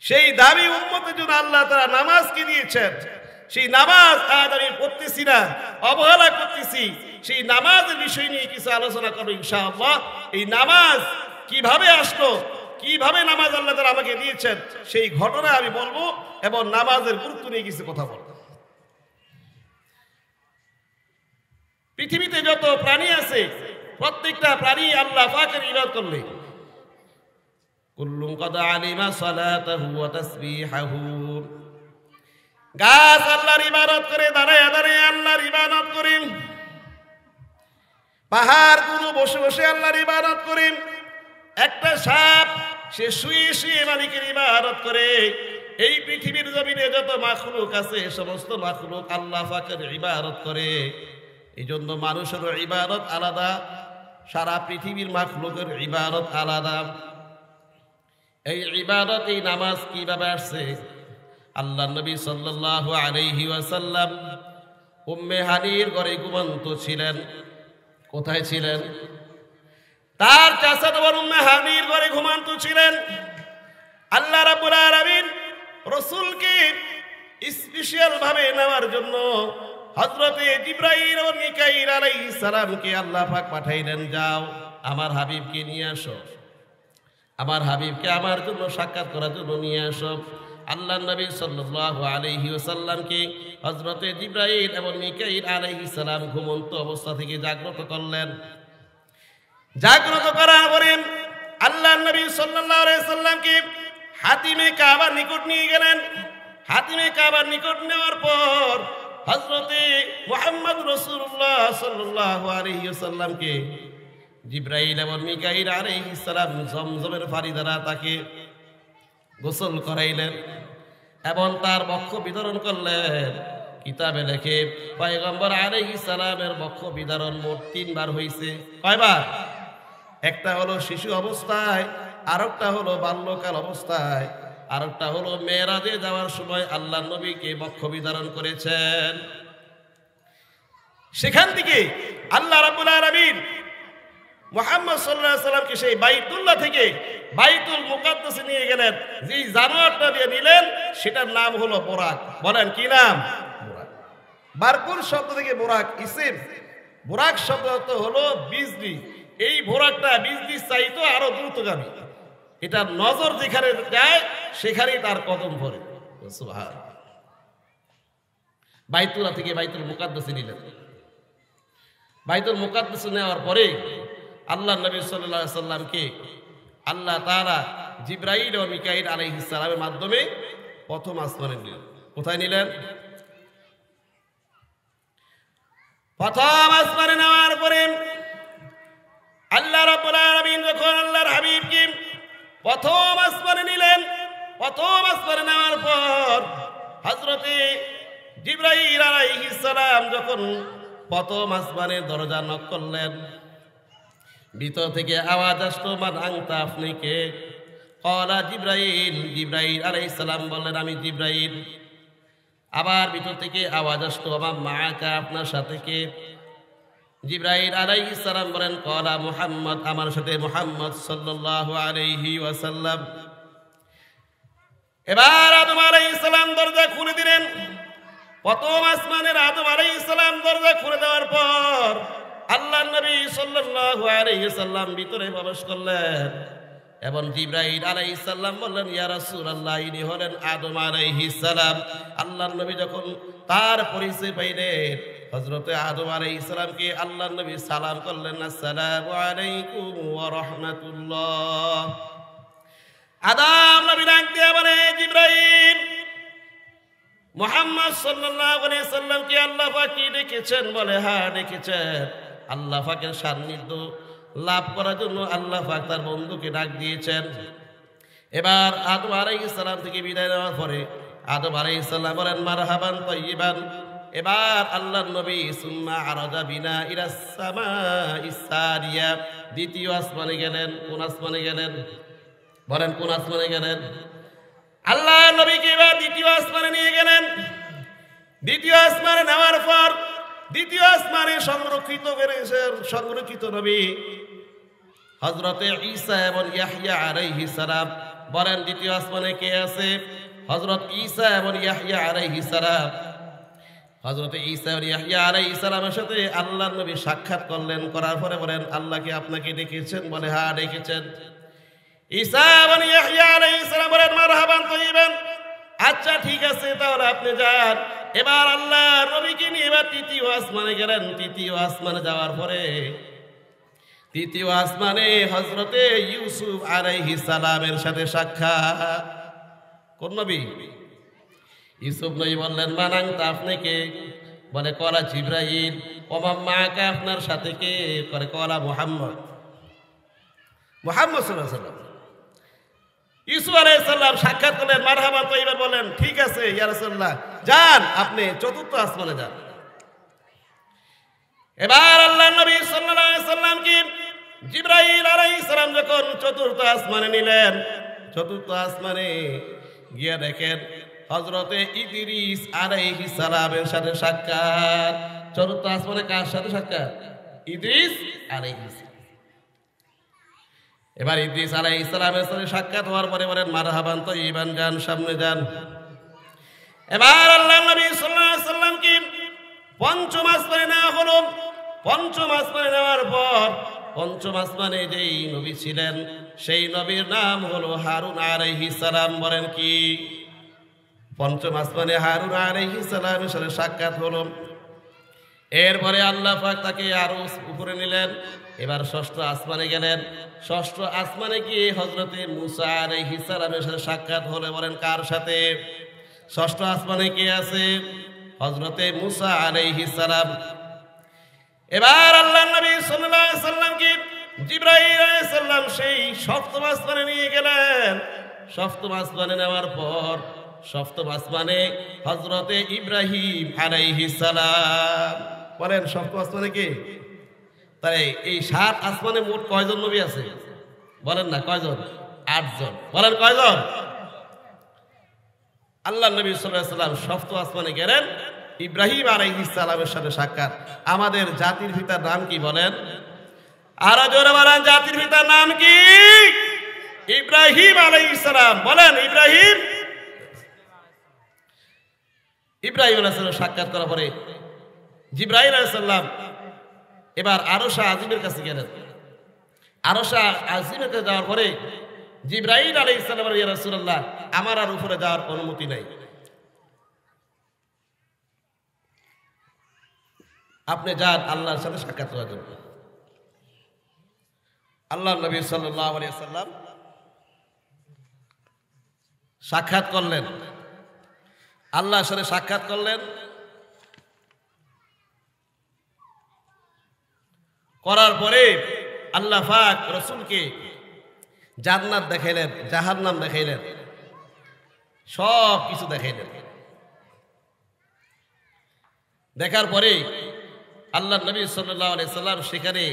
সেই দামি উম্মতের জন্য আল্লাহ তাআলা নামাজকে দিয়েছেন। সেই নামাজ আজ আমি পড়তেছি না, অবহেলা করতেছি। সেই নামাজের বিষয় নিয়ে কিছু আলোচনা করবো ইনশাআল্লাহ। এই নামাজ কিভাবে আসলো, কিভাবে নামাজ আল্লাহ তাআলা আমাকে দিয়েছেন, সেই ঘটনা আমি বলবো এবং নামাজের গুরুত্ব নিয়ে কিছু কথা বলবো। পৃথিবীতে যত প্রাণী আছে প্রত্যেকটা প্রাণী আল্লাহ পাকের ইবাদত করলে কুল্লুম কদ আলিমা সালাতাহু ওয়া তাসবিহাহু। গাছ আল্লাহর ইবাদত করে, দাঁড়ায় দাঁড়ায় আল্লাহর ইবাদত করে, পাহাড় গুলো বসে বসে আল্লাহর ইবাদত করে, একটা সাপ সে শুয়ে শুয়ে মালিকের ইবাদত করে। এই পৃথিবীর জমিনে যত মাখলুক আছে সমস্ত মাখলুক আল্লাহ পাকের ইবাদত করে। এই জন্য মানুষের ইবাদত আলাদা, সারা পৃথিবীর মাখলুকের ইবাদত আলাদা। এই ইবাদত, এই নামাজ কিভাবে আসছে? আল্লাহ নবী সাল্লাল্লাহু আলাইহি ওয়াসাল্লাম উম্মে হানির ঘরে ঘুমন্ত ছিলেন। কোথায় ছিলেন? তার চাচাতো বোন উম্মে হানির ঘরে ঘুমন্ত ছিলেন। আল্লাহ রাব্বুল আলামিন রাসূলকে স্পেশাল ভাবে নেওয়ার জন্য হযরতে জিবরাইল ও মিকাইল আলাইহিস সালামকে আল্লাহ পাক পাঠাইলেন, যাও আমার হাবিবকে নিয়ে আসো, আমার হাবিবকে আমার জন্য সাক্ষাৎ করার জন্য নিয়ে আসো। আল্লাহ নবী সাল্লাল্লাহু আলাইহি ওয়াসাল্লামকে হযরতে জিবরাইল এবং মিকাইল আলাইহিস সালাম ঘুমন্ত অবস্থা থেকে জাগ্রত করলেন। জাগ্রত করার পরে আল্লাহ নবী সাল্লাল্লাহু আলাইহি ওয়াসাল্লামকে হাতিমে কাবার নিকট নিয়ে গেলেন। হাতিমে কাবার নিকট নেওয়ার পর হযরতে মুহাম্মদ রাসূলুল্লাহ সাল্লাল্লাহু আলাইহি ওয়াসাল্লামকে জিবরাইল এবং মিকাইল আলাইহিস সালাম জমজমের পানি দ্বারা তাকে গোসল করাইলেন এবং তার বক্ষ বিতরণ করলেন। কিতাবে লেখে পয়গম্বর আলাইহিস সালামের বক্ষ বিতরণ মোট 3 বার হয়েছে। কয়বার? একটা হলো শিশু অবস্থায়, আরেকটা হলো বাল্যকাল অবস্থায়, আরেকটা হলো মেরাজে যাওয়ার সময় আল্লাহ নবীকে বক্ষ বিতরণ করেছেন। সেখান থেকে আল্লাহ রাব্বুল আলামিন মুহাম্মদ সাল্লাল্লাহু আলাইহি সাল্লামকে সেই বাইতুল্লাহ থেকে বাইতুল মুকাদ্দাসে নিয়ে গেলেন। যেই জানোয়ারটা দিয়ে নিলেন সেটার নাম হলো বোরাক। বলেন কি নাম? বোরাক। বারকুর শব্দ থেকে বোরাক ইসিম। বোরাক শব্দ অর্থ হলো বিজলি। এই বোরাকটা বিজলির চাইতো আরো দ্রুতগামী। এটা নজর যেখানে যায় সেখানেই তার কদম পড়ে। সুবহানাল্লাহ। বাইতুল্লাহ থেকে বাইতুল মুকাদ্দাসে নিলেন। বাইতুল মুকাদ্দাসে নেওয়ার পরে আল্লাহ নবী সাল্লাল্লাহু আলাইহি সাল্লামকে আল্লাহ তাআলা জিবরাইল ও মিকাইল আলাইহিস সালামের মাধ্যমে প্রথম আসমানে নিলেন। কোথায় নিলেন? প্রথম আসমানে নেওয়ার পরে আল্লাহ রাব্বুল আলামিন যখন আল্লাহর হাবিবকে প্রথম আসমানে নিলেন, প্রথম আসমানে নেওয়ার পর হযরতে জিবরাইল আলাইহিস সালাম যখন প্রথম আসমানের দরজা নক করলেন, ভিতর থেকে আওয়াজ আসতো, মান আনতা, আপনি কে? ক্বালা জিবরাইল। জিবরাইল আলাইহিস সালাম বললেন, আমি জিবরাইল। আবার ভিতর থেকে আওয়াজ আসতো, আমা মাআকা, আপনার সাথে কে? জিবরাইল আলাইহিস সালাম বলেন, ক্বালা মুহাম্মদ, আমার সাথে মুহাম্মদ সাল্লাল্লাহু আলাইহি ওয়াসাল্লাম। এবার আদম আলাইহিস সালাম দরজা খুলে দিলেন। প্রথম আসমানের আদম আলাইহিস সালাম দরজা খুলে দেওয়ার পর আল্লাহ নবী সাল্লাল্লাহু আলাইহি ওয়াসাল্লাম ভিতরে প্রবেশ করলেন এবং জিবরাইল আলাইহিস সালাম বললেন, ইয়া রাসূলুল্লাহ, ইনি হলেন আদম আলাইহিস সালাম। আল্লাহ নবী যখন তার পরিচয় পাইলেন, হযরতে আদম আলাইহিস সালামকে আল্লাহ নবী সালাম করলেন, আসসালামু আলাইকুম ওয়া রাহমাতুল্লাহ। আদম নবী ডাক দিয়ে বলে, জিবরাইল, মুহাম্মদ সাল্লাল্লাহু আলাইহি সাল্লামকে আল্লাহ পাক কি ডেকেছেন? বলে, হ্যাঁ ডেকেছেন। আল্লাহ পাকের সান্নিধ্য লাভ করার জন্য আল্লাহ পাক তার বন্ধুকে ডাক দিয়েছেন। এবার আদম আলাইহিস সালাম থেকে বিদায় নেওয়ার পরে আদম আলাইহিস সালাম বলেন, মারহাবান তাইয়িবান। এবার আল্লাহর নবী সুম্মা আরাজা বিনা ইলাস সামাইস সারিয়া, দ্বিতীয় আসমানে গেলেন। কোন আসমানে গেলেন? বলেন কোন আসমানে গেলেন? আল্লাহ নবীকে এবার দ্বিতীয় আসমানে নিয়ে গেলেন। দ্বিতীয় আসমানে নেওয়ার পর দ্বিতীয় আসমানে সংরক্ষিত নবী হযরতে ঈসা এবং ইয়াহইয়া আলাইহিস সালাম বলেন দ্বিতীয় আসমানে কে আছে? হযরত ঈসা এবং ইয়াহইয়া আলাইহিস সালাম। হযরত ঈসা এবং ইয়াহইয়া আলাইহিস সালামের সাথে আল্লাহর নবী সাক্ষাৎ করলেন, করার পরে বলেন আল্লাহ কি আপনাকে ডেকেছেন? বলে হ্যাঁ ডেকেছেন। ঈসা এবং ইয়াহইয়া আলাইহিস সালাম বলেন মারহাবান তাইয়িবান, আচ্ছা ঠিক আছে তাহলে আপনি যান। এবার আল্লাহ নবীকে নিয়ে এবার তৃতীয় আসমানে গেলেন। তৃতীয় আসমানে যাওয়ার পরে তৃতীয় আসমানে হযরতে ইউসুফ আলাইহিস সালামের সাথে সাক্ষাৎ। কোন নবী? ইউসুফ নবী বললেন মানাংতা, আপনি কে? বলে কলা জিবরাইল। ওমা মাকা, আপনার সাথে কে? করে কলা মুহাম্মদ। মুহাম্মদ সাল্লাল্লাহু আলাইহি ওয়াসাল্লাম। ইউসুফ আলাইহিস সালাম সাক্ষাৎ করলেন, মারহাবা তাইয়িবা, বলেন ঠিক আছে ইয়া রাসূলুল্লাহ, যান আপনি চতুর্থ আসমানে যান। এবার আল্লাহর নবী সাল্লাল্লাহু আলাইহি ওয়াসাল্লাম কি জিবরাইল আলাইহিস সালাম যখন চতুর্থ আসমানে নিলেন, চতুর্থ আসমানে গিয়ে দেখেন হযরতে ইদ্রিস আলাইহিস সালামের সাথে সাক্ষাৎ। চতুর্থ আসমানে কার সাথে সাক্ষাৎ? ইদ্রিস আলাইহিস। এবার ইদ্রিস আলাইহিস সালামের সাথে সাক্ষাৎ হওয়ার পরে বলেন মারহাবান তাইয়িবান, যান সামনে যান। এবার আল্লাহর নবী সাল্লাল্লাহু আলাইহি ওয়াসাল্লাম কি পঞ্চম আসমানে নেওয়া হলো। পঞ্চম আসমানে নেওয়ার পর পঞ্চম আসমানে যেই নবী ছিলেন সেই নবীর নাম হলো হারুন আলাইহিস সালাম। বলেন কি? পঞ্চম আসমানে হারুন আলাইহিস সালামের সাথে সাক্ষাৎ হলো। এরপরে আল্লাহ পাক তাকে আরো উপরে নিলেন। এবার ষষ্ঠ আসমানে গেলেন। ষষ্ঠ আসমানে গিয়ে হযরতে মুসা আলাইহিস সালামের সাথে সাক্ষাৎ হলো। বলেন কার সাথে? ষষ্ঠ আসমানে কে আছে? হযরতে মুসা আলাইহিস সালাম। এবার আল্লাহর নবী সাল্লাল্লাহু আলাইহি ওয়াসাল্লামকে জিবরাইল আলাইহিস সালাম সেই সপ্তম আসমানে নিয়ে গেলেন। সপ্তম আসমানে নেওয়ার পর সপ্তম আসমানে হযরতে ইব্রাহিম আলাইহিস সালাম। বলেন সপ্তম আসমানে কে? তাই এই সাত আসমানে মোট কয়জন নবী আছে? বলেন না কয়জন? 8 জন। বলেন কয়জন? আল্লাহর নবী সাল্লাল্লাহু আলাইহি ওয়াসাল্লাম সপ্তম আসমানে গেলেন। ইব্রাহিম আলাইহিস সালামের সাথে সাক্ষাৎ। আমাদের জাতির পিতার নাম কি বলেন? আরো জোরে বলেন, জাতির পিতার নাম কি? ইব্রাহিম আলাইহিস সালাম। বলেন ইব্রাহিম। ইব্রাহিম আলাইহিস সালাম সাক্ষাৎ করার পরে জিবরাইল আলাইহিস সালাম এবার আরশে আজিমের কাছে গেলেন। আরশে আজিমের কাছে যাওয়ার পরে জিবরাইল আলাইহিস সালাম বলেন ইয়া রাসূলুল্লাহ, আমার আর উপরে যাওয়ার অনুমতি নাই, আপনি যান আল্লাহর সাথে সাক্ষাৎ করার জন্য। আল্লাহর নবী সাল্লাল্লাহু আলাইহি ওয়াসাল্লাম সাক্ষাৎ করলেন, আল্লাহর সাথে সাক্ষাৎ করলেন। করার পরে আল্লাহ পাক রাসূলকে জান্নাত দেখাইলেন, জাহান্নাম দেখাইলেন, সব কিছু দেখাইলেন। দেখার পরে আল্লাহ নবী সাল্লাল্লাহু আলাইহি সাল্লাম সেখানে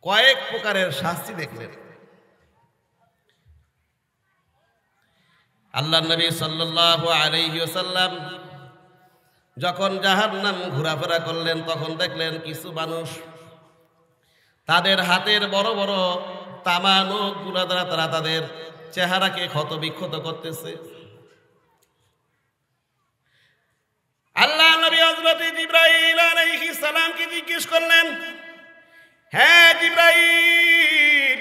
কয়েক প্রকারের শাস্তি দেখলেন। আল্লাহ নবী সাল্লাল্লাহু আলাইহি ওয়াসাল্লাম যখন জাহান্নাম ঘোরাফেরা করলেন তখন দেখলেন কিছু মানুষ তাদের হাতের বড় বড় তামা নখগুলো দ্বারা তারা তাদের চেহারাকে ক্ষত বিক্ষত করতেছে। আল্লাহ নবী হযরত জিবরাইল আলাইহিস সালামকে জিজ্ঞেস করলেন, হ্যাঁ জিবরাইল,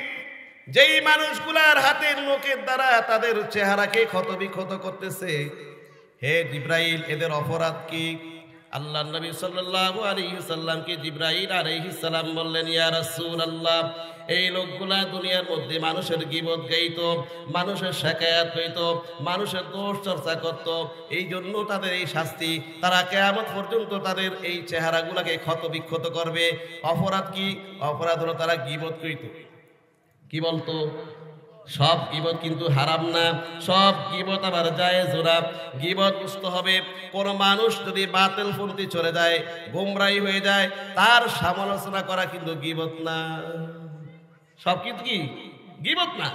যেই মানুষগুলার হাতের নখের দ্বারা তাদের চেহারাকে ক্ষত বিক্ষত করতেছে, হে জিবরাইল এদের অপরাধ কি? আল্লাহ নবী সাল্লাল্লাহু আলাইহি ওয়াসাল্লামকে জিবরাইল আলাইহিস সালাম বললেন, ইয়া রাসূলুল্লাহ, এই লোকগুলা দুনিয়ার মধ্যে মানুষের গীবত গাইত, মানুষের শিকায়াত হইত, মানুষের দোষ চর্চা করত, এই জন্য তাদের এই শাস্তি। তারা কিয়ামত পর্যন্ত তাদের এই চেহারাগুলোকে ক্ষত বিক্ষত করবে। অপরাধ কি? অপরাধ হলো তারা গীবত করিত। কি বলতো? সব গীবত কিন্তু হারাম না, সব গীবত আবার জায়েজ না। গীবত বুঝতে হবে, কোন মানুষ যদি বাতিলপন্থী চলে যায়, গোমরাহি হয়ে যায়, তার সমালোচনা করা কিন্তু গীবত না। সব কিন্তু কি গীবত না।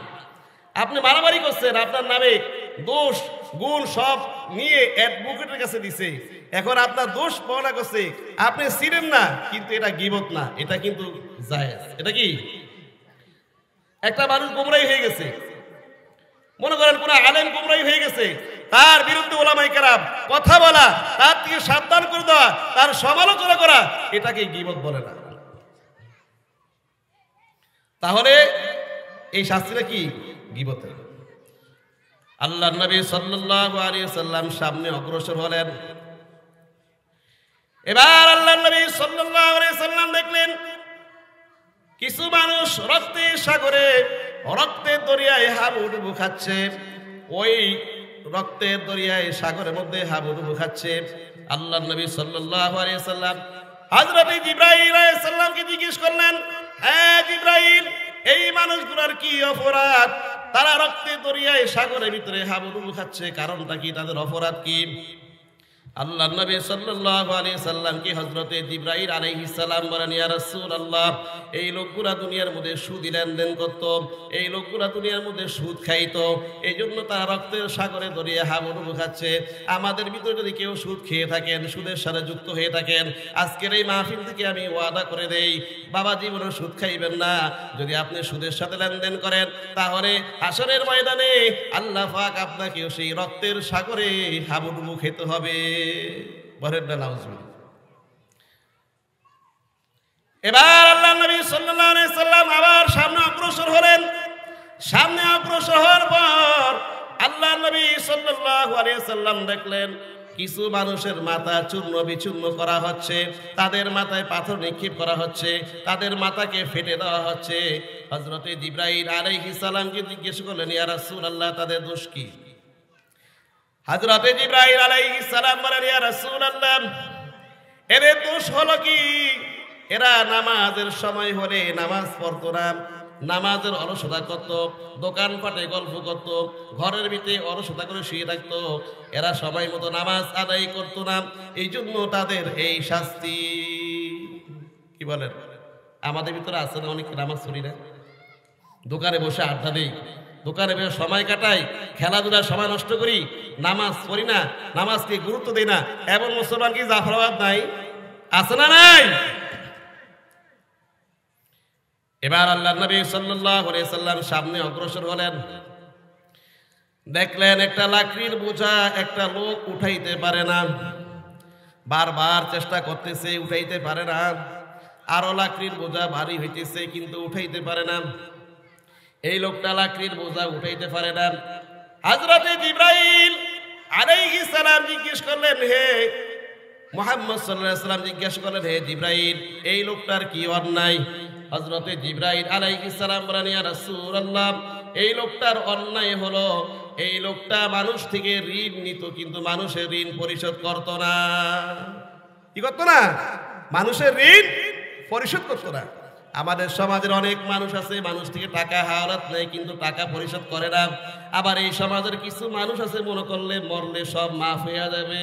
আপনি মারামারি করছেন, আপনার নামে দোষ গুণ সব নিয়ে অ্যাডভোকেটের কাছে দিছে, এখন আপনার দোষ বর্ণনা করছে, আপনি ছিলেন না, কিন্তু এটা গীবত না, এটা কিন্তু জায়েজ। এটা কি? একটা মানুষ গোমরাহি হয়ে গেছে, মনে করেন কোন আলেম গুমরাই হয়ে গেছে, তার বিরুদ্ধে ওলামায়ে কেরাম কথা বলা, তার থেকে সাবধান করে দেওয়া, তার সমালোচনা করা, এটাকে গীবত বলে না। তাহলে এই শাস্তিটা কি? গীবতের। আল্লাহর নবী সাল্লাল্লাহু আলাইহি সাল্লাম সামনে অগ্রসর হলেন। এবার আল্লাহর নবী সাল্লাল্লাহু আলাইহি সাল্লাম দেখলেন কিছু মানুষ রক্তের সাগরে, রক্তের দরিয়ায় হাবুডুবু খাচ্ছে। ওই রক্তের দরিয়ায় সাগরের মধ্যে হাবুডুবু খাচ্ছে। আল্লাহর নবী সাল্লাল্লাহু আলাইহি সাল্লাম হযরত জিবরাইল আলাইহিস সালামকে জিজ্ঞেস করলেন, হ্যাঁ জিবরাইল, এই মানুষগুলোর কি অপরাধ? তারা রক্তের দরিয়ায় সাগরের ভিতরে হাবুডুবু খাচ্ছে, কারণটা কি? তাদের অপরাধ কি? আল্লাহর নবী সাল্লাল্লাহু আলাইহি সাল্লামকে হযরতে জিবরাইল আলাইহিস সালাম বলেন, ইয়া রাসূলুল্লাহ, এই লোকগুলা দুনিয়ার মধ্যে সুদ লেনদেন করত, এই লোকগুলা দুনিয়ার মধ্যে সুদ খাইতো, এই জন্য তারা রক্তের সাগরে দরিয়ে হাবুডুবু খাচ্ছে। আমাদের ভিতরে যদি কেউ সুদ খেয়ে থাকেন, সুদের সাথে যুক্ত হয়ে থাকেন, আজকের এই মাহফিল থেকে আমি ওয়াদা করে দেই, বাবা জীবনে সুদ খাইবেন না। যদি আপনি সুদের সাথে লেনদেন করেন, তাহলে হাসরের ময়দানে আল্লাহ পাক আপনাকেও সেই রক্তের সাগরে হাবুডুবু খেতে হবে। এবার আল্লাহর নবী সাল্লাল্লাহু আলাইহি সাল্লাম আবার সামনে অগ্রসর হলেন। সামনে অগ্রসর হওয়ার পর আল্লাহর নবী সাল্লাল্লাহু আলাইহি সাল্লাম দেখলেন কিছু মানুষের মাথা চূর্ণ বিচূর্ণ করা হচ্ছে, তাদের মাথায় পাথর নিক্ষেপ করা হচ্ছে, তাদের মাথাকে ফেটে দেওয়া হচ্ছে। হযরতে জিবরাইল আলাইহিস সালামকে জিজ্ঞেস করলেন, ইয়া রাসূলুল্লাহ, তাদের দোষ কি? হযরতে জিবরাইল আলাইহিস সালাম বলেন, ইয়া রাসূলুল্লাহ, এদের দোষ হলো কি? এরা নামাজের সময় হলে নামাজ পড়তো না, নামাজের অলসতা করত, দোকানপাটে গল্প করত, ঘরের ভিতরে অলসতা করে শুয়ে থাকতো। এরা সময় মতো নামাজ আদায় করতো না, এই জন্য তাদের এই শাস্তি। কি বলেন? আমাদের ভিতরে আছে না অনেক নামাজ পড়ি না, দোকানে বসে আড্ডা দেই, দোকানে বসে সময় কাটাই, খেলাধুলার সময় নষ্ট করি, নামাজ পড়ি না, নামাজকে গুরুত্ব দেই না। এমন মুসলমান কি জাফরাবাদ নাই? আছে না নাই? এবার আল্লাহর নবী সাল্লাল্লাহু আলাইহি সাল্লাম সামনে অগ্রসর হলেন। দেখলেন একটা লাকড়ির বোঝা একটা লোক উঠাইতে পারে না, বারবার চেষ্টা করতেছে, উঠাইতে পারে না। আরো লাকড়ির বোঝা ভারী হইতেছে, কিন্তু উঠাইতে পারে না। এই লোকটা লাকড়ির বোঝা উঠাইতে পারে না। হযরতে জিবরাইল আলাইহিস সালাম জিজ্ঞেস করলেন, হে মুহাম্মদ সাল্লাল্লাহু আলাইহি সাল্লাম জিজ্ঞেস করলেন, হে জিবরাইল, এই লোকটার কি অন্যায়? হযরতে জিবরাইল আলাইহিস সালাম বলেন, ইয়া রাসূলুল্লাহ, এই লোকটার অন্যায় হলো এই লোকটা মানুষ থেকে ঋণ নিত, কিন্তু মানুষের ঋণ পরিশোধ করত না। কি করত না? মানুষের ঋণ পরিশোধ করত না। আমাদের সমাজের অনেক মানুষ আছে, মানুষ থেকে টাকা হাওলাত নেয়, কিন্তু টাকা পরিশোধ করে না। আবার এই সমাজের কিছু মানুষ আছে, মনে করলে মরলে সব মাফ হয়ে যাবে।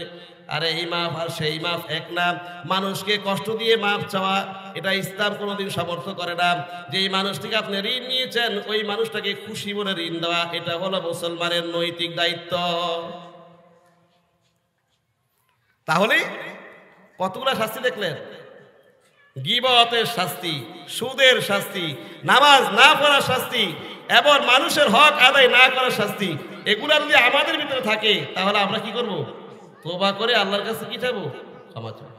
আরে এই মাফ আর সেই মাফ এক না। মানুষকে কষ্ট দিয়ে মাফ চাওয়া, এটা ইসলাম কোনোদিন সমর্থন করে না। যেই মানুষ থেকে আপনি ঋণ নিয়েছেন, ওই মানুষটাকে খুশি বলে ঋণ দেওয়া, এটা হলো মুসলমানের নৈতিক দায়িত্ব। তাহলে কতগুলা শাস্তি দেখলেন? গীবতের শাস্তি, সুদের শাস্তি, নামাজ না পড়ার শাস্তি, এবং মানুষের হক আদায় না করার শাস্তি। এগুলা যদি আমাদের ভিতরে থাকে, তাহলে আমরা কি করব? তওবা করে আল্লাহর কাছে কি চাইবো? ক্ষমা চাইব।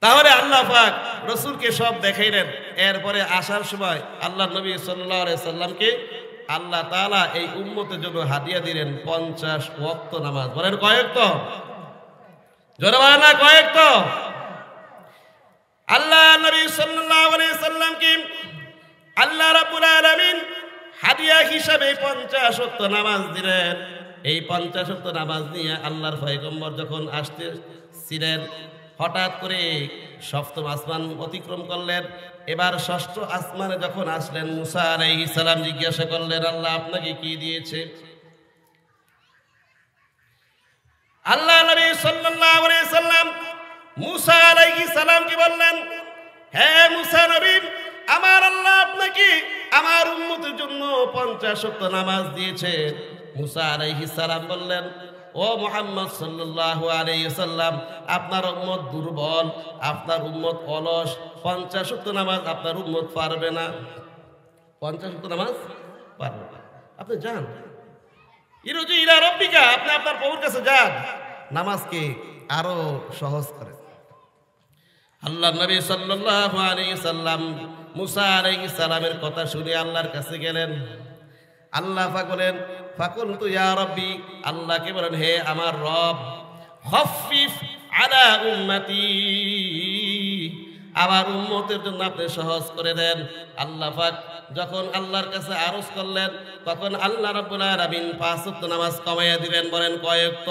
তাহলে আল্লাহ পাক রাসূলকে সব দেখাইলেন। এরপরে আসার সময় আল্লাহর নবী সাল্লাল্লাহু আলাইহি সাল্লামকে আল্লাহ তাআলা এই উম্মতের জন্য হাদিয়া দিলেন 50 ওয়াক্ত নামাজ। বলেন কয় ওয়াক্ত? জোরে বলেন না কয় ওয়াক্ত? আল্লাহ নবী সাল্লাল্লাহু আলাইহি সাল্লামকে আল্লাহ রাব্বুল আলামিন হাদিয়া হিসাবে 50 ওয়াক্ত নামাজ দিলেন। এই 50 ওয়াক্ত নামাজ নিয়ে আল্লাহর পয়গম্বর যখন আসতেছিলেন, হঠাৎ করে সপ্তম আসমান অতিক্রম করলেন। এবার ষষ্ঠ আসমানে যখন আসলেন, মুসা আলাইহিস সালাম জিজ্ঞাসা করলেন, আল্লাহ আপনাকে কি দিয়েছে? আল্লাহ নবী সাল্লাল্লাহু আলাইহি সাল্লাম মুসা আলাইহিস সালামকে বললেন, হে মুসা নবী, আমার আল্লাহ আপনাকে আমার উম্মতের জন্য 50 ওয়াক্ত নামাজ দিয়েছে। মুসা আলাইহিস সালাম বললেন, ও মুহাম্মদ সাল্লাল্লাহু আলাইহি সাল্লাম, আপনার উম্মত দুর্বল, আপনার উম্মত অলস, 50 ওয়াক্ত নামাজ আপনার উম্মত পারবে না। 50 ওয়াক্ত নামাজ পারবে না। আপনি যান, ইরুজু ইলা রাব্বিকা, আপনি আপনার প্রভুর কাছে যান, নামাজকে আরো সহজ করে। আল্লাহ নবী সাল্লাল্লাহু আলাইহি সাল্লাম মুসা আলাইহিস সালামের কথা শুনে আল্লাহর কাছে গেলেন। আল্লাহ পাক বলেন ফাকুলতু ইয়া রাব্বি, আল্লাহকে বলেন হে আমার রব, খাফফিফ আলা উম্মতি, আমার উম্মতের জন্য আপনি সহজ করে দেন। আল্লাহ পাক যখন আল্লাহর কাছে আরজ করলেন তখন আল্লাহ রাব্বুল আলামিন 5 ওয়াক্ত নামাজ কমাইয়া দিলেন। বলেন কয় ওয়াক্ত?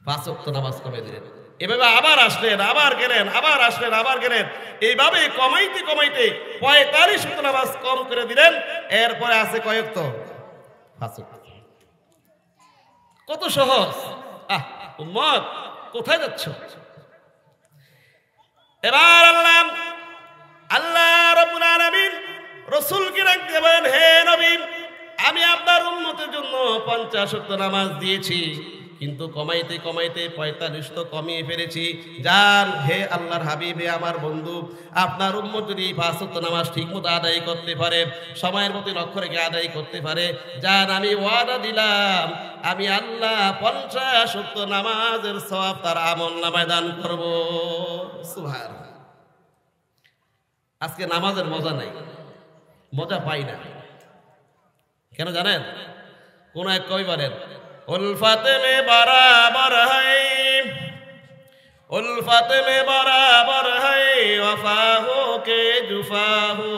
5 ওয়াক্ত নামাজ কমাইয়া দিলেন। এভাবে আবার আসলেন, আবার গেলেন, আবার আসলেন, আবার গেলেন, এইভাবে কমাইতে কমাইতে 45 ওয়াক্ত নামাজ কম করে দিলেন। এরপরে আছে কয় ওয়াক্ত? 5 ওয়াক্ত। কত সহজ! উম্মত কোথায় যাচ্ছ? এবার আল্লাহ রাব্বুল আলামিন রাসূলকে ডাকতে বলেন হে নবী, আমি আপনার উম্মতের জন্য 50 ওয়াক্ত নামাজ দিয়েছি, কিন্তু কমাইতে কমাইতে 45 তো কমিয়ে ফেলেছি। যান হে আল্লাহর হাবিব, হে আমার বন্ধু, আপনার উম্মত যদি 5 ওয়াক্ত নামাজ ঠিকমতো আদায় করতে পারে, সময়ের প্রতি লক্ষ্য রেখে আদায় করতে পারে, যান আমি ওয়াদা দিলাম আমি আল্লাহ 50 ওয়াক্ত নামাজের সওয়াব তার আমলনামায় দান করব। সুবহানাল্লাহ। আজকে নামাজের মজা নাই, মজা পাই না। কেন জানেন? কোন এক কবি বলেন उल्फत में बराबर है, उल्फत में बराबर है, वफा हो के जुफा हो,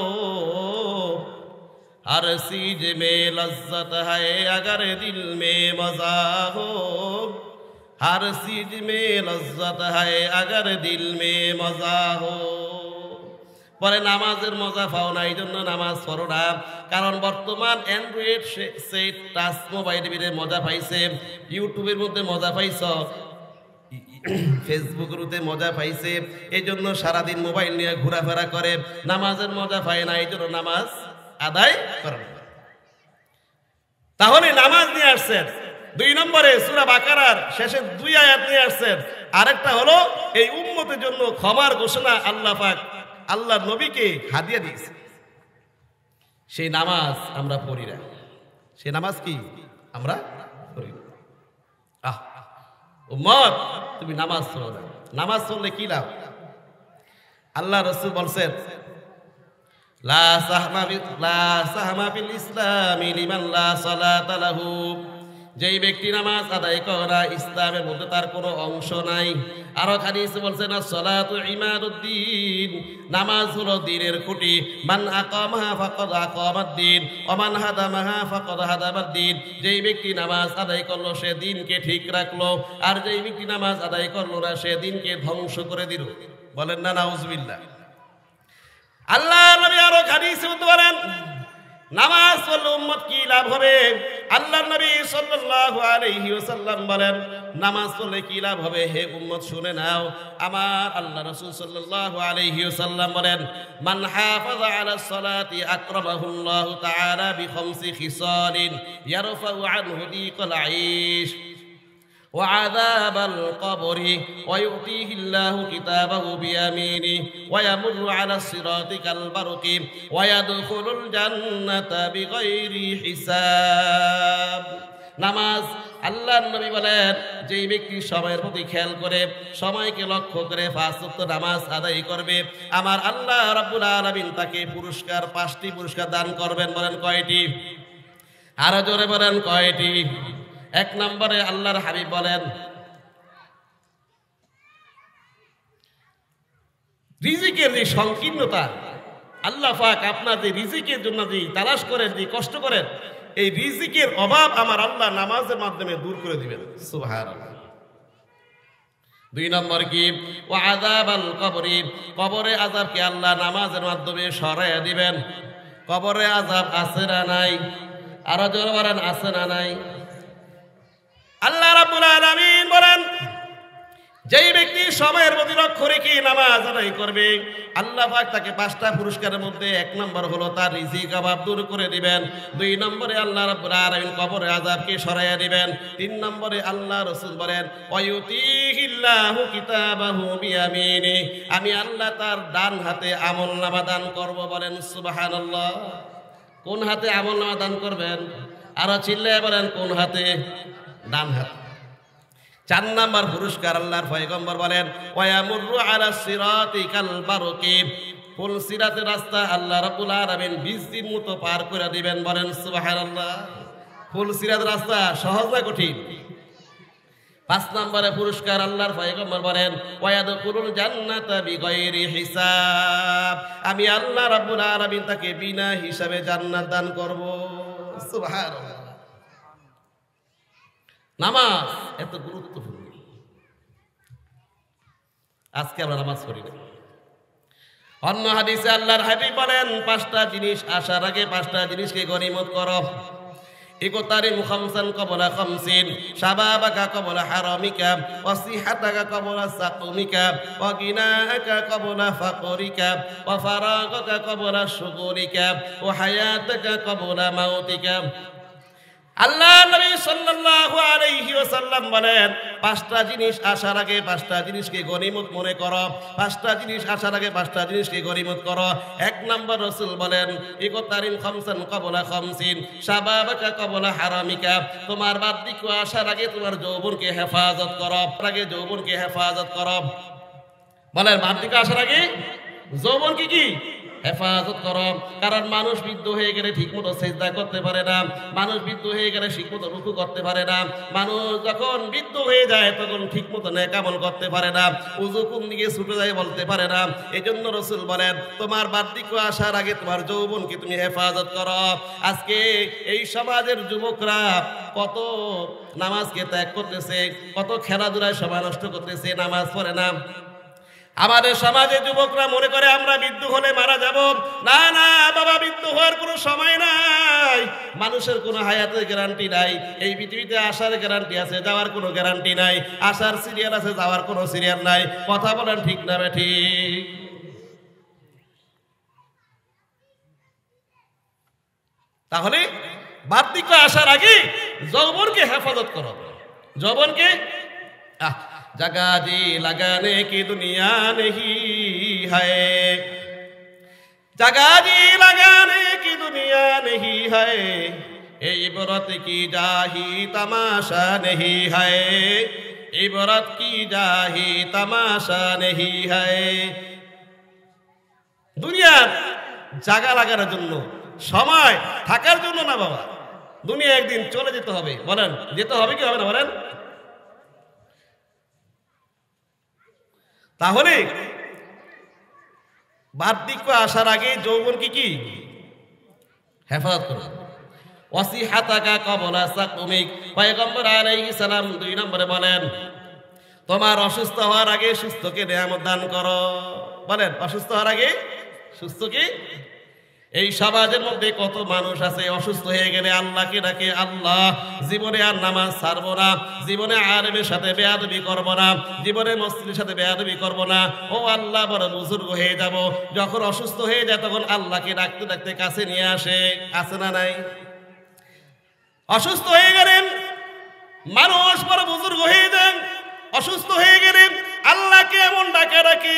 हर चीज में लज्जत है अगर दिल में मजा हो, हर चीज में लज्जत है अगर दिल में मजा हो। পরে নামাজের মজা পাও না, এই জন্য নামাজ পড়ো না। কারণ বর্তমান অ্যান্ড্রয়েড সেট টাচ মোবাইলের মজা পাইছে, ইউটিউবের মধ্যে মজা পাইছ, ফেসবুকের মজা পাইছে, এই জন্য সারাদিন মোবাইল নিয়ে ঘোরাফেরা করে, নামাজের মজা পায় না, এই জন্য নামাজ আদায় করে না। তাহলে নামাজ নিয়ে আসছেন 2 নম্বরে সূরা বাকারার শেষে 2 আয়াত নিয়ে আসছেন। আরেকটা হলো এই উম্মতের জন্য ক্ষমার ঘোষণা আল্লাহ পাক আল্লাহ নবীকে হাদিয়া দিয়েছে। সেই নামাজ আমরা পড়ি না। সেই নামাজ কি আমরা পড়ি না। উম্মত তুমি নামাজ পড়ো না। নামাজ পড়লে কি লাভ? আল্লাহ রাসূল বলছেন লা সাহমা ফিল ইসলামি লিমান লা সালাতা লাহু, যেই ব্যক্তি নামাজ আদায় করে না ইসলামের মধ্যে তার কোনো অংশ নাই। আরো হাদিসে বলছেন সালাতু ইমাদুদ্দিন, নামাজ হলো দ্বীনের খুঁটি। মান আকামাহা ফাকাদ আকামাদ্দিন ওয়া মান হাদামাহা ফাকাদ হাদামাদ্দিন, যেই ব্যক্তি নামাজ আদায় করলো সে দ্বীনকে ঠিক রাখলো, আর যেই ব্যক্তি নামাজ আদায় করলো না সে দ্বীনকে ধ্বংস করে দিল। বলেন না নাউজুবিল্লাহ। আল্লাহ নবী আরো হাদিসে বলেন নামাজ পড়লে উম্মত কি লাভ হবে? আল্লাহর নবী সাল্লাল্লাহু আলাইহি ওয়াসাল্লাম বলেন নামাজ পড়লে কি লাভ হবে? হে উম্মত শুনে নাও। আমার আল্লাহ রাসূল সাল্লাল্লাহু আলাইহি ওয়াসাল্লাম বলেন মান হাফাযা আলা সালাতি আকরামাহুল্লাহু তাআলা বিখামসি খিসালিন ইয়ারফাউ আনহু দিকাল আইশ وعذاب القبر ويؤتيه الله كتابه بيمينه ويمر على الصراط كالبرق ويدخل الجنة بغير حساب। নামাজ আল্লাহর নবী বলেন যেই ব্যক্তি সময়ের প্রতি খেয়াল করে, সময়কে লক্ষ্য করে 5 ওয়াক্ত নামাজ আদায় করবে, আমার আল্লাহ রাব্বুল আলামিন তাকে পুরস্কার 5টি পুরস্কার দান করবেন। বলেন কয়টি? আরো জোরে বলেন কয়টি? 1 নম্বরে আল্লাহর হাবিব বলেন রিজিকের যে সংকীর্ণতা, আল্লাহ পাক আপনার যে রিজিকের জন্য যে তালাশ করেন, যে কষ্ট করেন, এই রিজিকের অভাব আমার আল্লাহ নামাজের মাধ্যমে দূর করে দিবেন। সুবহানাল্লাহ। 2 নম্বর কি? ওয়া আযাবাল কবরি, কবরে আযাবকে আল্লাহ নামাজের মাধ্যমে সরাইয়া দিবেন। কবরে আযাব আছে না নাই? আরো জোরে বলেন আছে না নাই? আল্লাহ রাব্বুল আলামিন বলেন যেই ব্যক্তি সময়ের প্রতি লক্ষ্য রেখে নামাজ আদায় করবে, আল্লাহ পাক তাকে 5টা পুরস্কারের মধ্যে 1 নম্বর হলো তার রিজিক অভাব দূর করে দিবেন। 2 নম্বরে আল্লাহ রাব্বুল আলামিন কবরের আযাবকে সরাইয়া দিবেন। 3 নম্বরে আল্লাহ রাসূল বলেন ওয়ায়ুতিহিল্লাহু কিতাবাহু বিয়ামিনি, আমি আল্লাহ তার ডান হাতে আমলনামা দান করব। বলেন সুবহানাল্লাহ। কোন হাতে আমলনামা দান করবেন? আরো চিল্লায় বলেন কোন হাতে? ডান হাত। 4 নাম্বার পুরস্কার আল্লাহর পয়গম্বর বলেন ওয়ায়ামুরু আলা সিরাতি কাল বারকি, ফুল সিরাতের রাস্তা আল্লাহ রাব্বুল আলামিন 20 দিন মতো পার করে দিবেন। বলেন সুবহানাল্লাহ। ফুল সিরাতের রাস্তা সহজ না কঠিন? 5 নম্বরে পুরস্কার আল্লাহর পয়গম্বর বলেন ওয়ায়াদখুলুল জান্নাতা বিগাইরি হিসাব, আমি আল্লাহ রাব্বুল আলামিন তাকে বিনা হিসাবে জান্নাত দান করব। সুবহানাল্লাহ। নামাজ এত গুরুত্বপূর্ণ, আজকে আমরা নামাজ পড়ি না। অন্য হাদিসে আল্লাহর হাবিব বলেন 5টা জিনিস আসার আগে 5টা জিনিসকে গনিমত করো। ইকতারিম খামসান ক্বাবলা খামসিন, শাবাবাকা ক্বাবলা হারামিকা, ওয়া সিহাতাকা ক্বাবলা সাকমিকা, ওয়া গিনাকা ক্বাবলা ফাকরিকা, ওয়া ফারাগাকা ক্বাবলা শুগুরিকা, ওয়া হায়াতাকা ক্বাবলা মাউতিকা। আল্লাহ নবী সাল্লাল্লাহু আলাইহি ওয়াসাল্লাম বলেন 5টা জিনিস আসার আগে 5টা জিনিসকে গনিমত মনে করো। 5টা জিনিস আসার আগে 5টা জিনিসকে গনিমত করো। 1 নম্বর রাসূল বলেন ইকতারিম খামসান ক্বাবলা খামসিন, শাবাবাকা ক্বাবলা হারামিকা, তোমার বার্ধক্য আসার আগে তোমার যৌবনকে হেফাজত করো। আগে যৌবনকে হেফাজত করো। বলেন বার্ধক্য আসার আগে যৌবনকে কি হেফাজত করো। কারণ মানুষ বৃদ্ধ হয়ে গেলে ঠিকমতো সিজদা করতে পারে না, মানুষ বৃদ্ধ হয়ে গেলে ঠিকমতো রুকু করতে পারে না, মানুষ যখন বৃদ্ধ হয়ে যায় তখন ঠিকমতো নেক আমল করতে পারে না, উযু কোন দিকে ছুটে যায় বলতে পারে না। এজন্য রাসূল বলেন তোমার বার্ধক্য আসার আগে তোমার যৌবনকে তুমি হেফাজত করো। আজকে এই সমাজের যুবকরা কত নামাজকে ত্যাগ করতেছে, কত খেলাধুলায় সময় নষ্ট করতেছে, নামাজ পড়ে না। আমাদের সমাজে যুবকরা মনে করে আমরা বৃদ্ধ হলে মারা যাব। না না বাবা, বৃদ্ধ হওয়ার কোনো সময় নাই। মানুষের কোনো হায়াতের গ্যারান্টি নাই। এই পৃথিবীতে আসার গ্যারান্টি আছে, যাওয়ার কোনো গ্যারান্টি নাই। আসার সিরিয়াল আছে, যাওয়ার কোনো সিরিয়াল নাই। কথা বলেন ঠিক না ঠিক? তাহলে বার্ধক্য আসার আগে যৌবনকে হেফাজত করো। যৌবনকে जगह जी लगाने की दुनिया नहीं है, जगह जी लगाने की दुनिया नहीं है, इबरत की जाही तमाशा नहीं है, इबरत की जाही तमाशा नहीं है। দুনিয়ার জায়গা লাগানোর জন্য, সময় থাকার জন্য না বাবা। দুনিয়া একদিন চলে যেতে হবে। বলেন যেতে হবে কি হবে না বলেন? তাহলে বার্ধক্য আসার আগে যৌবন কি হেফাজত করো। ওয়াসিহাতাকা ক্বাবলা সাকমিক, পয়গম্বর আলাইহিস সালাম 2 নম্বরে বলেন তোমার অসুস্থ হওয়ার আগে সুস্থকে নিয়ামত দান করো। বলেন অসুস্থ হওয়ার আগে সুস্থকে। এই সমাজের মধ্যে কত মানুষ আছে অসুস্থ হয়ে গেলে আল্লাহকে ডাকে, আল্লাহ জীবনে আর নামাজ ছাড়বো না, জীবনে আলেমের সাথে বেয়াদবি করবো না, জীবনে মসজিদের সাথে বেয়াদবি করবো না, ও আল্লাহ বড় বুজুর্গ হয়ে যাব। যখন অসুস্থ হয়ে যায় তখন আল্লাহকে ডাকতে ডাকতে কাছে নিয়ে আসে। আছে না নাই? অসুস্থ হয়ে গেলেন মানুষ বড় বুজুর্গ হয়ে যান, অসুস্থ হয়ে গেলেন আল্লাহকে এমন ডাকা ডাকে,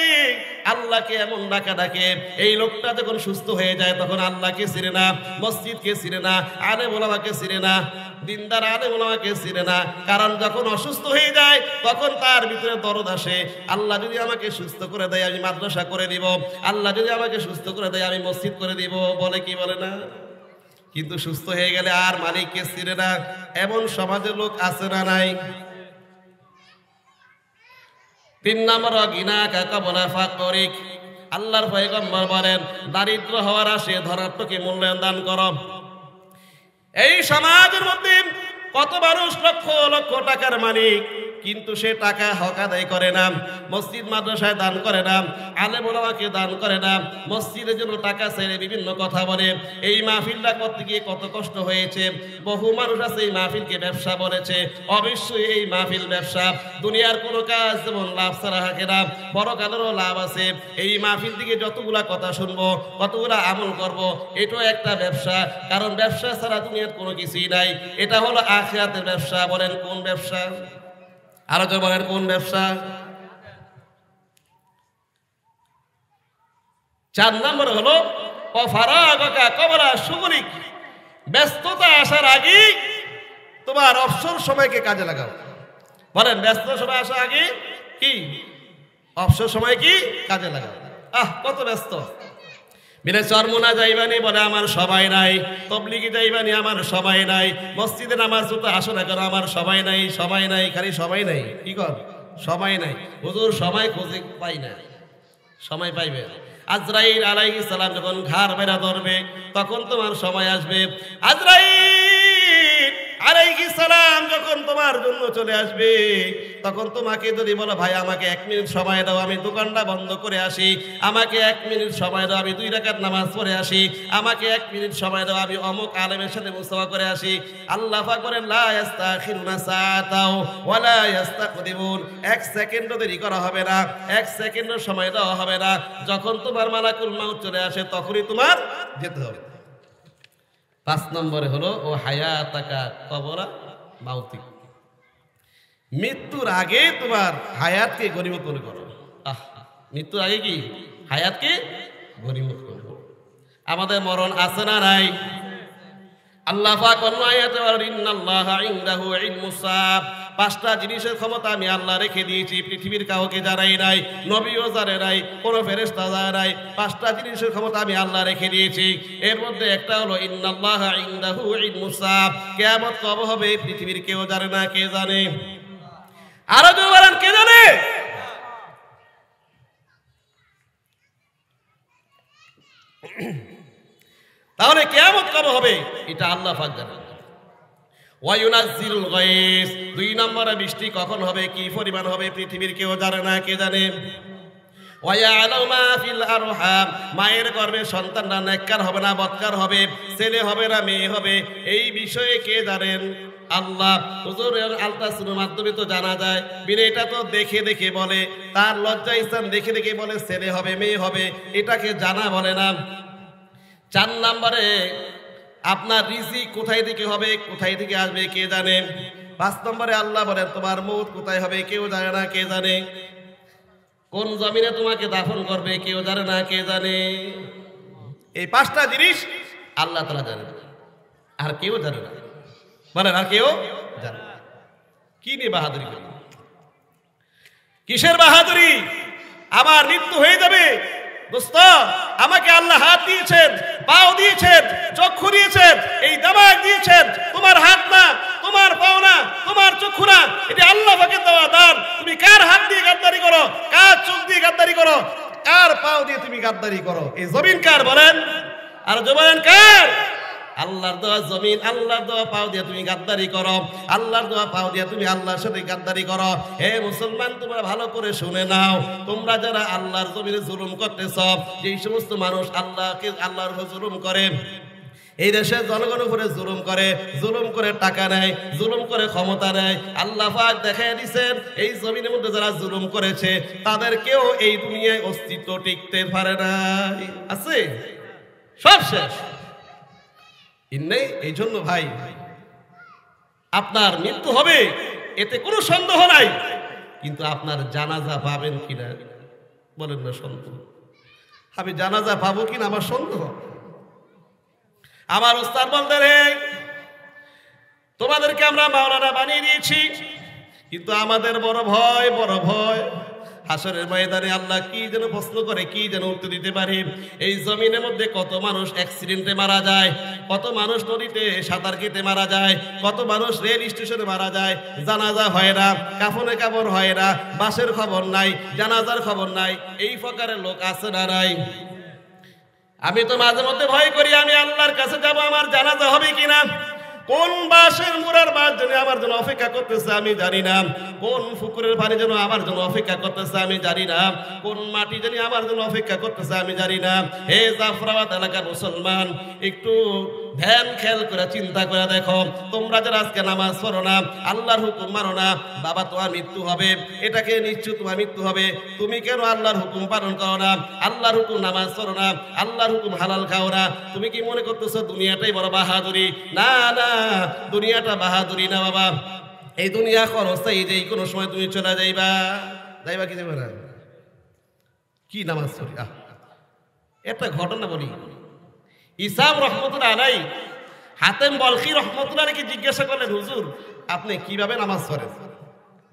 আল্লাহকে এমন ডাকা ডাকে। এই লোকটা যখন সুস্থ হয়ে যায় তখন আল্লাহকে চিনে না, মসজিদকে চিনে না, আলেম ওলামাকে চিনে না, দিনদার আলেম ওলামাকে চিনে না। কারণ যখন অসুস্থ হয়ে যায় তখন তার ভিতরে দরদ আসে। আল্লাহ যদি আমাকে সুস্থ করে দেয় আমি মাদ্রাসা করে দিব, আল্লাহ যদি আমাকে সুস্থ করে দেয় আমি মসজিদ করে দিব, বলে কি বলে না? কিন্তু সুস্থ হয়ে গেলে আর মালিককে চিনে না। এমন সমাজের লোক আছে না নাই? 3 নম্বর গিনাকা ক্বাবলা ফাকরিক, আল্লাহর পয়গম্বর বলেন দারিদ্র হওয়ার আসে ধনাত্মকে মূল্যায়ন দান করো। এই সমাজের মধ্যে কত মানুষ লক্ষ লক্ষ টাকার মালিক, কিন্তু সে টাকা হক আদায় করে না, মসজিদ মাদ্রাসায় দান করে না, আলেম ওলামাকে দান করে না, মসজিদের জন্য টাকা ছেড়ে বিভিন্ন কথা বলে। এই মাহফিলটা করতে গিয়ে কত কষ্ট হয়েছে। বহু মানুষ আছে এই মাহফিলকে ব্যবসা বলেছে। অবশ্যই এই মাহফিল ব্যবসা। দুনিয়ার কোনো কাজ যেমন লাভ ছাড়া থাকে না, পরকালেরও লাভ আছে। এই মাহফিল থেকে যতগুলা কথা শুনবো, কতগুলা আমল করব, এটাও একটা ব্যবসা। কারণ ব্যবসা ছাড়া দুনিয়ার কোনো কিছুই নাই। এটা হলো আখিরাতের ব্যবসা। বলেন কোন ব্যবসা? আরো তো বলেন কোন ব্যবসা? 4 নম্বর হলো ফারাগাকা ক্বাবলা শুগলিক, ব্যস্ততা আসার আগে তোমার অবসর সময়কে কাজে লাগাও। বলেন, ব্যস্ত সময় আসার আগে কি অবসর সময় কি কাজে লাগাও। কত ব্যস্ত। বিলে চরমুনা যাইবানি, বলে আমার সময় নাই। তবলিগে যাইবানি, আমার সময় নাই। মসজিদে নামাজ তো আসো না কেন, আমার সময় নাই, সময় নাই, খালি সময় নাই। কি কর, সময় নাই। হুজুর সময় খুঁজে পাই না। সময় পাইবে। আজরাইল আলাইহিস সালাম যখন ঘাড় বেড়া ধরবে তখন তোমার সময় আসবে। আজরাইল আলাইহিস সালাম যখন তোমার জন্য চলে আসবে তখন তোমাকে যদি বলো, ভাই আমাকে 1 মিনিট সময় দাও, আমি দোকানটা বন্ধ করে আসি, আমাকে 1 মিনিট সময় দাও, আমি 2 রাকাত নামাজ পড়ে আসি, আমাকে 1 মিনিট সময় দাও, আমি অমুক আলেমের সাথে মুসাফা করে আসি, আল্লাহ পাক বলেন লা ইস্তাখিরুনা সাআতাও ওয়া লা ইস্তাকদিমুন, 1 সেকেন্ডও দেরি করা হবে না, 1 সেকেন্ডও সময় দেওয়া হবে না। যখন তোমার মালাকুল মাউত চলে আসে তখনই তোমার যেতে হবে। 5 নম্বরে হলো ও হায়াতাকা ক্বাবলা মাউতিক, মৃত্যুর আগে তোমার হায়াতকে গনিমত মনে করো। মৃত্যুর আগে কি হায়াতকে গনিমত করো। আমাদের মরণ আছে না নাই? আল্লাহ পাক অন্য আয়াতে বলেন ইন্নাল্লাহা ইনদাহু ইলমুস সাআ, 5টা জিনিসের ক্ষমতা আমি আল্লাহ রেখে দিয়েছি, পৃথিবীর কাউকে জানাই নাই, নবীও জানে নাই, কোনো ফেরেশতা জানে নাই। 5টা জিনিসের ক্ষমতা আমি আল্লাহ রেখে দিয়েছি। এর মধ্যে একটা হলো ইন্নাল্লাহা ইনদাহু ইলমুস সাআ, কিয়ামত কবে হবে পৃথিবীর কেউ জানে না। কে জানে? আরো জোরে বলেন, কে জানে? তাহলে কিয়ামত কবে হবে এটা আল্লাহ পাক জানেন। ওয়ায়ুনাজ্জিলুল গায়স, 2 নম্বরে বৃষ্টি কখন হবে, কি পরিমাণ হবে পৃথিবীর কেউ জানে না। কে জানে? ওয়ায়ালামু মা ফিল আরহাম, মায়ের গর্ভে সন্তানরা নেককার হবে না বদকার হবে, ছেলে হবে না মেয়ে হবে, এই বিষয়ে কে জানেন? আল্লাহ। হুজুর আলট্রাসাউন্ডের মাধ্যমে তো জানা যায়, এটা তো দেখে দেখে বলে, তার লজ্জা স্থান দেখে দেখে বলে ছেলে হবে মেয়ে হবে, এটাকে জানা বলে না। 4 নম্বরে আপনার রিজিক কোথায় থেকে হবে, কোথায় থেকে আসবে, কে জানে? 5 নম্বরে আল্লাহ বলেন তোমার মউত কোথায় হবে, কেউ জানে না। কে জানে? কোন জমিনে তোমাকে দাফন করবে, কেউ জানে না। কে জানে? এই 5টা জিনিস আল্লাহ তাআলা জানেন, আর কেউ জানে না। বলেন, আর কেউ জানে না। কি নিয়ে বাহাদুরি করি? কিসের বাহাদুরি? আমার মৃত্যু হয়ে যাবে দোস্ত, আমাকে আল্লাহ হাত দিয়েছেন, পাও দিয়েছেন, চক্ষু দিয়েছেন, এই দিমাগ দিয়েছেন। তোমার হাত না, তোমার পাও না, তোমার চক্ষু না, এটা আল্লাহ পাকের দেওয়া দান। তুমি কার হাত দিয়ে গাদ্দারি করো, কার চোখ দিয়ে গাদ্দারি করো, কার পাও দিয়ে তুমি গাদ্দারি করো? এই জমিন কার বলেন? আর বলেন কার? আল্লাহর দেওয়া জমিন, আল্লাহর দেওয়া পাও দিয়ে তুমি গাদ্দারি করো, আল্লাহর দেওয়া পাও দিয়ে তুমি আল্লাহর সাথে গাদ্দারি করো। হে মুসলমান, তোমরা ভালো করে শুনে নাও, তোমরা যারা আল্লাহর জমিনে জুলুম করতেছ, যেই সমস্ত মানুষ আল্লাহর উপর জুলুম করে, এই দেশের জনগণের উপরে জুলুম করে টাকা নেয়, জুলুম করে ক্ষমতা নেয়, আল্লাহ পাক দেখায় দিয়েছেন এই জমিনের মধ্যে যারা জুলুম করেছে তাদেরকেও এই দুনিয়ায় অস্তিত্ব টিকতে পারে না। আছে, সব শেষ। এই জন্য ভাই, আপনার মৃত্যু হবে এতে কোনো সন্দেহ নাই, কিন্তু আপনার জানাজা পাবেন কিনা বলেন না সন্দেহ। আমি জানাজা পাবো কিনা আমার সন্দেহ। আমার ওস্তাদ বলতে রে, তোমাদেরকে আমরা মাওলানা বানিয়ে দিয়েছি, কিন্তু আমাদের বড় ভয় হাসরের ময়দানে আল্লাহ কি যেন প্রশ্ন করে, কি যেন উত্তর দিতে পারি। এই জমিনের মধ্যে কত মানুষ অ্যাক্সিডেন্টে মারা যায়, কত মানুষ নদীতে সাঁতার কেটে মারা যায়, কত মানুষ রেল স্টেশনে মারা যায়, জানাজা হয় না, কাফনে কাপড় হয় না, বাসের খবর নাই, জানাজার খবর নাই। এই প্রকারের লোক আছে না নাই? আমি তো মাঝে মধ্যে ভয় করি, আমি আল্লাহর কাছে যাব, আমার জানাজা হবে কিনা। কোন বাসের মুরার বাস যেন আমার জন্য অপেক্ষা করতেছে আমি জানি না, কোন পুকুরের পানি যেন আমার জন্য অপেক্ষা করতেছে আমি জানি না, কোন মাটি যেন আমার জন্য অপেক্ষা করতেছে আমি জানি না। হে জাফরাবাদ এলাকার মুসলমান, একটু ধ্যান খেয়াল করে চিন্তা করে দেখো, তোমরা যারা আজকে নামাজ পড়ো না, আল্লাহর হুকুম মানো না, বাবা তোমার মৃত্যু হবে, এটাকে নিশ্চয় তোমার মৃত্যু হবে, তুমি কেন আল্লাহর হুকুম পালন করো না, আল্লাহর হুকুম নামাজ পড়ো না, আল্লাহর হুকুম হালাল খাও না, তুমি কি মনে করতেছো দুনিয়াটাই বড় বাহাদুরি? না না, দুনিয়াটা বাহাদুরি না বাবা। এই দুনিয়া খরচাই যে কোনো সময় তুমি চলে যাইবা কি যাবে না? কি নামাজ পড়ি, একটা ঘটনা বলি। ইসাম রহমতুল্লাহ আলাইহি হাতেম বলখি রহমতুল্লাহ আলাইহি জিজ্ঞাসা করলেন, হুজুর আপনি কিভাবে নামাজ পড়েন,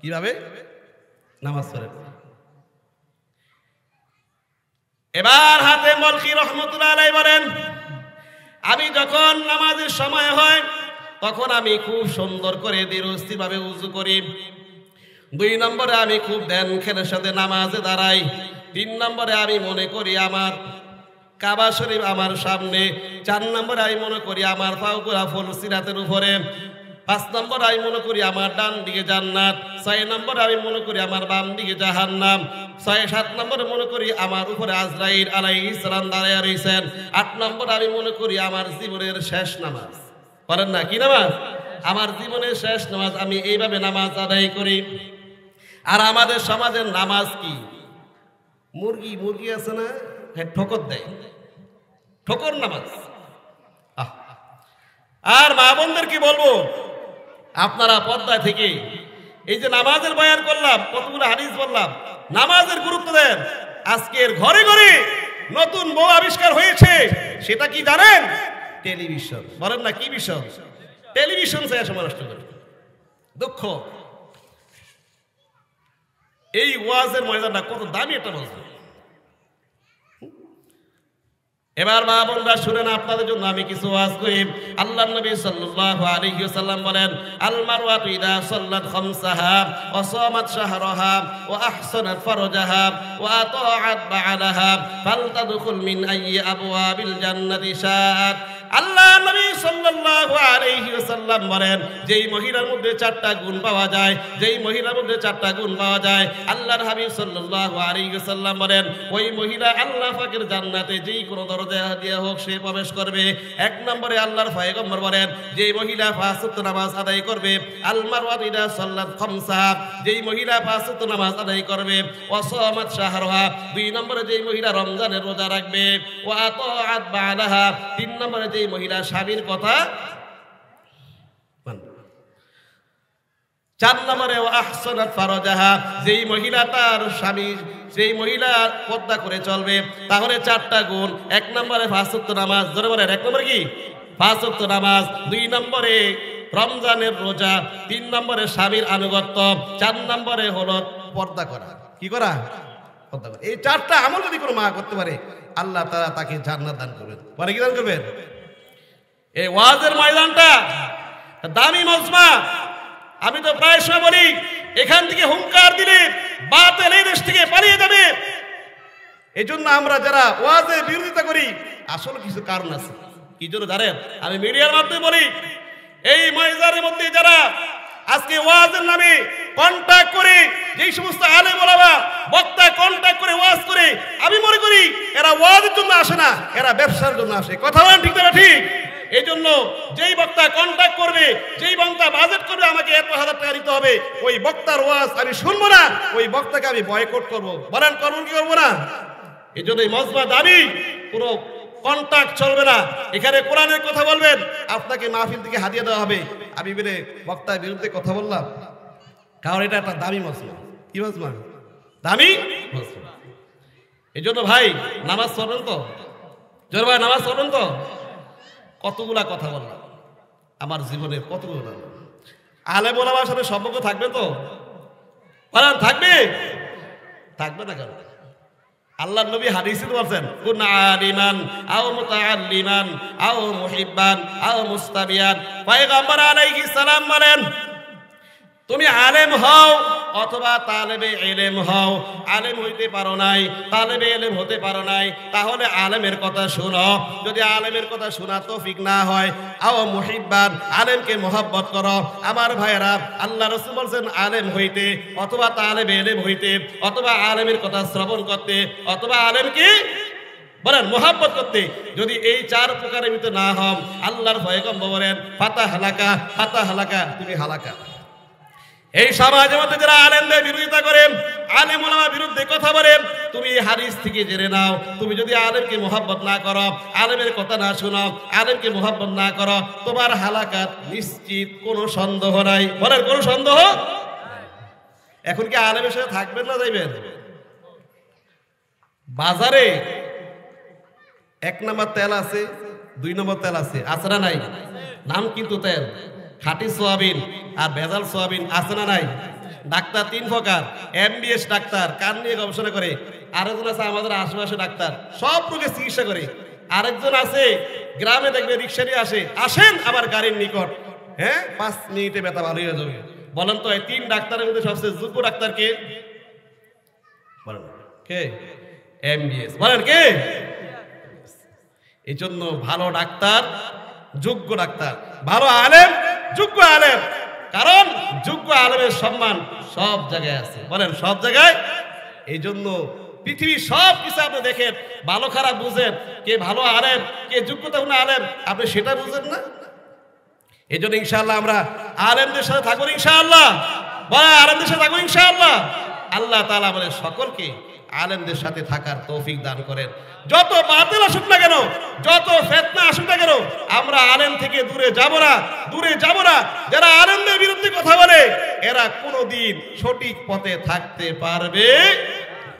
কিভাবে নামাজ পড়েন? এবার হাতেম বলখি রহমতুল্লাহ আলাইহি বলেন, আমি যখন নামাজের সময় হয় তখন আমি খুব সুন্দর করে ধীরস্থির ভাবে উযু করি। 2 নম্বরে আমি খুব ধ্যান খেলের সাথে নামাজে দাঁড়াই। 3 নম্বরে আমি মনে করি আমার কাবা শরীফ আমার সামনে। 4 নম্বরে আমি মনে করি আমার পাউকুরা ফুল সিরাতের উপরে। 5 নম্বরে আমি মনে করি আমার ডান দিকে জান্নাত। 6 নম্বরে আমি মনে করি আমার বাম দিকে জাহান্নাম। 7 নম্বরে মনে করি আমার উপরে আজরাইল আলাইহিস সালাম দাঁড়ায় রয়েছেন। 8 নম্বরে আমি মনে করি আমার জীবনের শেষ নামাজ। পারেন না কি নামাজ? আমার জীবনের শেষ নামাজ। আমি এইভাবে নামাজ আদায় করি। আর আমাদের সমাজের নামাজ কি? মুরগি আছে না, হ্যাঁ ঠোকর দেয়, ঠোকর নামাজ। আর মা বোনদের কি বলবো, আপনারা পর্দা থেকে এই যে নামাজের বয়ান করলাম, কতগুলো হাদিস বললাম, নামাজের গুরুত্ব দেন। আজকের ঘরে ঘরে নতুন বউ আবিষ্কার হয়েছে, সেটা কি জানেন? টেলিভিশন। বলেন না কি বিষয়? টেলিভিশন সে সময় নষ্ট করে। দুঃখ, এই ওয়াজের ময়দানটা কত দামি একটা মজা। এবার মা বোনরা শুনেন, আপনাদের জন্য আমি কিছু ওয়াজ করি। আল্লাহর নবী সাল্লাল্লাহু আলাইহি ওয়াসাল্লাম বলেন, আল মারওয়াতু ইদা সাল্লাত খামসাহা ওয়া সামাত শাহরাহা ওয়া আহসানাত ফারজাহা ওয়া আতাআত বা'লাহা ফালতাদখুল মিন আইয়ি আবওয়াবিল জান্নাতি শাআত। আল্লাহর নবী সাল্লাল্লাহু আলাইহি ওয়াসাল্লাম বলেন, যেই মহিলার মধ্যে 4টা গুণ পাওয়া যায়, যেই মহিলার মধ্যে 4টা গুণ পাওয়া যায়, আল্লাহর হাবিব সাল্লাল্লাহু আলাইহি ওয়াসাল্লাম বলেন, ওই মহিলা আল্লাহ পাকের জান্নাতে যেই কোনো দরজা দিয়ে হোক সে প্রবেশ করবে। 1 নম্বরে আল্লাহর পয়গম্বর বলেন, যেই মহিলা 5 ওয়াক্ত নামাজ আদায় করবে, আল মারওয়াতু ইদা সাল্লাত খামসাহা, যেই মহিলা 5 ওয়াক্ত নামাজ আদায় করবে, ওয়া সামাত শাহরাহা, 2 নম্বরে যেই মহিলা রমজানের রোজা রাখবে, ওয়া আতাআত বা'লাহা, 3 নম্বরে যেই মহিলা স্বামীর কথা মানবে, 4 নম্বরে ওয়া আহসানাত ফারজাহা, যেই মহিলা তার স্বামী, যেই মহিলা পর্দা করে চলবে, তাহলে 4টা গুণ। 1 নম্বরে 5 ওয়াক্ত নামাজ, ধরে বলেন 1 নম্বরে কি 5 ওয়াক্ত নামাজ, 2 নম্বরে রমজানের রোজা, 3 নম্বরে স্বামীর আনুগত্য, 4 নম্বরে হলো পর্দা করা। কি করা? পর্দা করা। এই 4টা আমল যদি কোনো মা করতে পারে, আল্লাহ তাআলা তাকে জান্নাত দান করবেন। মানে কি দান করবেন? এই ওয়াজের ময়দানটা দামি মজমা। আমি তো প্রায় সময় বলি, এখান থেকে হুঙ্কার দিলে বাতিল এই দেশ থেকে পালিয়ে যাবে। এই জন্য আমরা যারা ওয়াজের বিরোধিতা করি, আসলে কিছু কারণ আছে। কি জন্য জানেন? আমি মিডিয়ার মাধ্যমে বলি, এই ময়দানের মধ্যে যারা আজকে ওয়াজের নামে কন্টাক্ট করে, যেই সমস্ত আলেম ওলামা বক্তা কন্টাক্ট করে ওয়াজ করে, আমি মনে করি এরা ওয়াজের জন্য আসে না, এরা ব্যবসার জন্য আসে। কথা বলেন ঠিক না ঠিক? এই জন্য যেই বক্তা কন্টাক্ট করবে, যেই বক্তা বাজেট করবে, আমাকে 1,000 টাকা দিতে হবে, ওই বক্তার ওয়াজ আমি শুনবো না, ওই বক্তাকে আমি বয়কট করবো। বলেন করবো কি করবো না? এই জন্য এই মজমা দাবি, কোনো কন্টাক্ট চলবে না। এখানে কোরআনের কথা বলবেন, আপনাকে মাহফিল থেকে হাদিয়া দেওয়া হবে। আমি বেরে বক্তার বিরুদ্ধে কথা বললাম, কারণ এটা একটা দামি মজমা। কি মজমা? দামি মজমা। এই জন্য ভাই নামাজ পড়বেন তো, জোর ভাই নামাজ পড়বেন তো। কতগুলা কথা বললাম আমার জীবনে, কতগুলো আলেম ওলামার সাথে সম্পর্ক থাকবে তো? বলেন থাকবে? থাকবে না কেন? আল্লাহর নবী হাদিসে বলেন, কুন আলিমান আও মুতাআল্লিমান আও মুহিব্বান আও মুস্তাবিয়ান। পয়গম্বর আলাইহিস সালাম বলেন, তুমি আলেম হও অথবা তালেবে ইলম হও। আলেম হইতে পারো নাই, তালেবে ইলম হতে পারো নাই, তাহলে আলেমের কথা শোনো। যদি আলেমের কথা শোনা তৌফিক না হয়, আও মুহিব্বান, আলেমকে মহব্বত করো। আমার ভাইয়েরা, আল্লাহ রাসূল বলেন, আলেম হইতে অথবা তালেবে ইলম হইতে অথবা আলেমের কথা শ্রবণ করতে অথবা আলেমকে বলেন মহব্বত করতে, যদি এই 4 প্রকারের ভিতরে না হও, আল্লাহর পয়গম্বর বলেন, ফাতা হালাকা, তুমি হালাকা। এই সমাজের মধ্যে যারা আলেমদের বিরোধিতা করে, আলেম ওলামার বিরুদ্ধে কথা বলে, তুমি এই হাদিস থেকে জেনে নাও, তুমি যদি আলেমকে মহব্বত না করো, আলেমের কথা না শোনো, আলেমকে মহব্বত না করো, তোমার হালাকাত নিশ্চিত, কোনো সন্দেহ নাই। বলেন কোনো সন্দেহ? এখন কি আলেমের সাথে থাকবেন না যাইবেন? বাজারে 1 নাম্বার তেল আছে, 2 নম্বর তেল আছে, আছে না নাই? নাম কিন্তু তেল, খাঁটি সোয়াবিন আর ভেজাল সোয়াবিন, আছে না নাই? ডাক্তার 3 প্রকার, MBS ডাক্তার কান নিয়ে গবেষণা করে, আরেকজন আছে আমাদের আশেপাশে ডাক্তার সব রোগের চিকিৎসা করে, আরেকজন আছে গ্রামে দেখবে রিক্সা নিয়ে আসেন আবার গাড়ির নিকট, হ্যাঁ 5 মিনিটে ব্যথা ভালো হয়ে যাবে। বলেন তো এই 3 ডাক্তারের মধ্যে সবচেয়ে যোগ্য ডাক্তার কে? বলেন কে? MBS। বলেন কে? এই জন্য ভালো ডাক্তার যোগ্য ডাক্তার, ভালো আলেম যোগ্য আলেম, কারণ যোগ্য আলেমের সম্মান সব জায়গায় আছে। বলেন সব জায়গায়। এই জন্য পৃথিবীর সব কিছু আপনি দেখেন, ভালো খারাপ বুঝেন, কে ভালো আলেম কে যোগ্যতাপূর্ণ আলেম আপনি সেটা বুঝেন না। এই জন্য ইনশাআল্লাহ আমরা আলেমদের সাথে থাকবো ইনশাআল্লাহ। বলে আলেমদের সাথে থাকবো ইনশাআল্লাহ। আল্লাহ তাআলা বলে সকলকে আলেমদের সাথে থাকার তৌফিক দান করেন। যত বাতিল আসুক না কেন, যত ফিতনা আসুক না কেন, আমরা আলেম থেকে দূরে যাব না, দূরে যাব না। যারা আলেমদের বিরুদ্ধে কথা বলে এরা কোনোদিন সঠিক পথে থাকতে পারবে